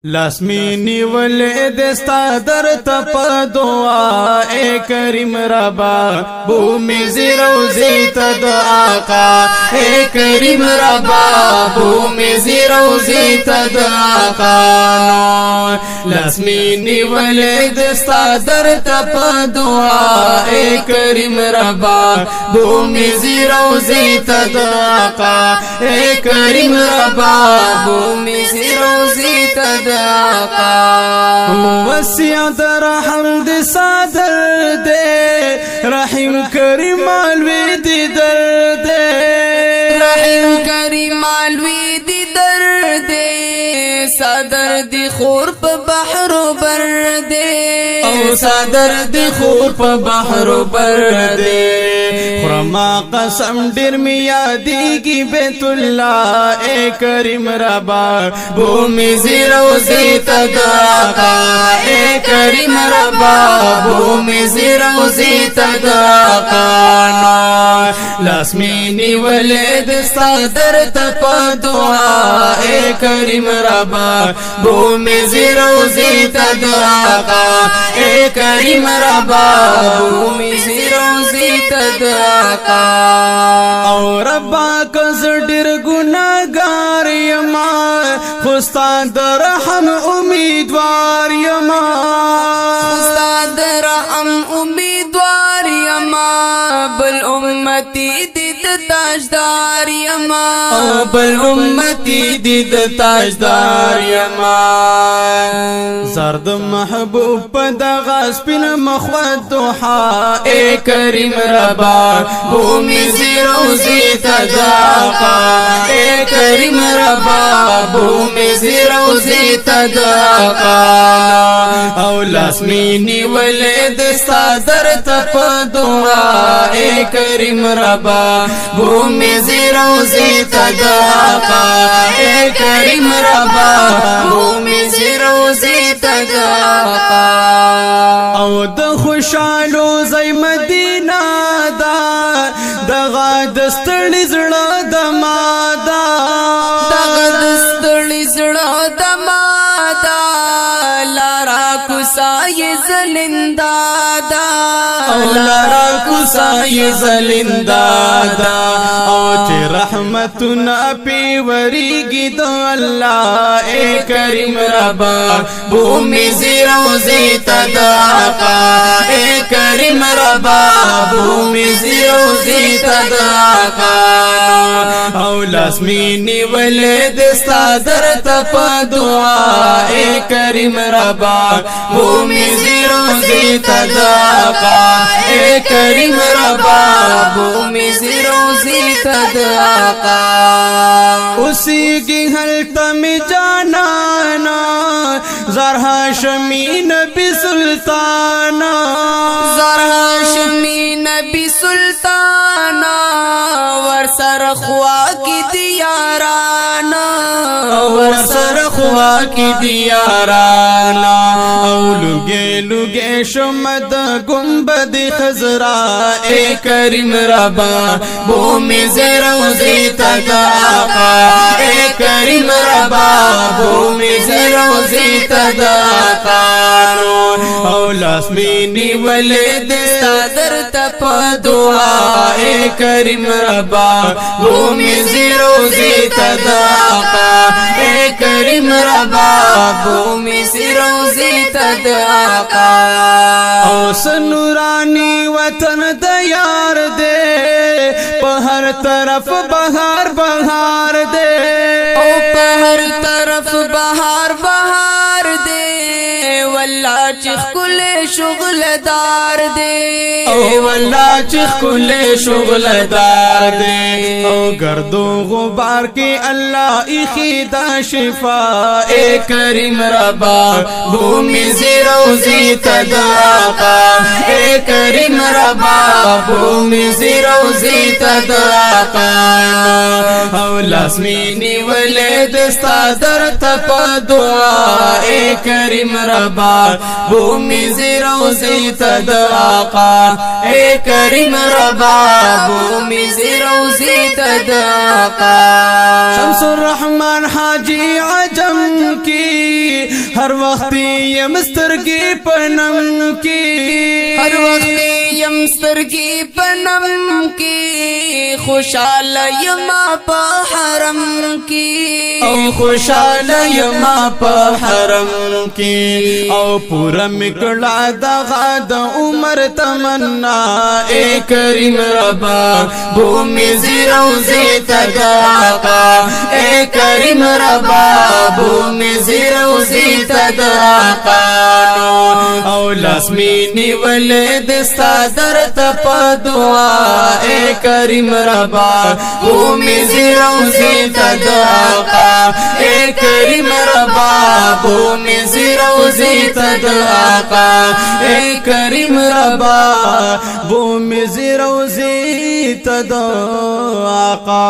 لاسمینی ولې دستا در تپ دعا اے کریم ربا بومی زیروزی تا دعاقا اے کریم ربا بومی زیروزی تا دعاقا لاسمینی ولې دستا در تپ دعا اے کریم ربا بومی زیروزی تا دعاقا اے کریم ربا بومی زیروزی تا وسیع در حمد صادر دے رحیم کریم الوی دی درد رحیم کریم الوی دی درد صادر دی خور په بحر بر دے او صادر دی خور په بحر بر دے خرما قسم ډیر می یادیږي بیت الله اے کریم ربا بومی زیروزی تا دعاقا اے کریم ربا بومی زیروزی تا دعاقا لاسمینی ولید صادر تپ دعا اے کریم ربا بومی زیروزی تا دعاقا اے کریم ربا بومی زیروزی تا دعاقا او ربا کز ډیر ګناګار یما خوستا در رحم امیدوار یما خوستا در رحم امیدوار یما بل امتی دید تاجدار یما بل امتی دید تاجدار یما زرد محبوب پدغا سپین مخوت دوحا اے کریم ربا بومی زیروزی تداقا اے کریم ربا بومی زیروزی تداقا او لاسمینی ولید صادر تپ دعا اے کریم ربا بومی زیروزی تداقا اے کریم ربا بومی زیروزی تداقا او د خوشالو زی مدینہ دا دغا دستړی زړه د مادا دغا دستړی زړه د مادا لارا کوسای زلندا دا لارا کوسای زلندا دا او چې رحمتنا پی وریږي د الله اے کریم ربا بومی زیروزی تداقا اے کریم ربا بومی زیروزی تداقا او لاسمینی ولید صادر تپ دعا اے کریم ربا بومی زیروزی تداقا اے کریم ربا بومی زیروزی تداقا اسی کی حلت میں جانانا زرہا شمی نبی سلطانا زرہا شمی نبی سلطانا ورسر خوا کی دیارانا ورسر خوا کی دیارانا او لگے لگے شمد گنبد خزرا اے کریم ربا بومی زیروزی تداقا اے کریم ربا بومی زیروزی تداقا او لاسمینی ولید صادر تپ دعا اے کریم ربا بومی زیروزی تداقا اے کریم ربا بومی زیروزی تداقا او سنورانی وطن دیار دے پہر طرف بہار بہار دے او پہر طرف بہار بہار دے واللہ چخ کل شغل دار دے او واللہ چخ کل شغل دار دے او گردو غبار کی اللہ اخیدہ شفا اے کریم ربا بومی زیروزی تداقا اے کریم ربا بومی زیروزی تداقا او لاسمینی ولید صادر تپ دعا اے کریم ربا بومی زیروزی تداقا اے کریم ربا بومی زیروزی تداقا شمس الرحمن حاجی عجم کی هر وخت یم سترګې پنم کې هر وخت یم سترګې پنم کې خوشاله یم په حرم کې او خوشاله یم په حرم کې او پورا میکړه دغه د عمر تمنا اے کریم ربا بومي زیروزی تداقا اے کریم ربا بومي زیروزی تداقا او لاسمینی ولد استادر تپ دعا اے کریم ربا بومي زیروزی تداقا اے کریم ربا بومي زیروزی تداقا اے کریم ربا بومي زیروزی تداقا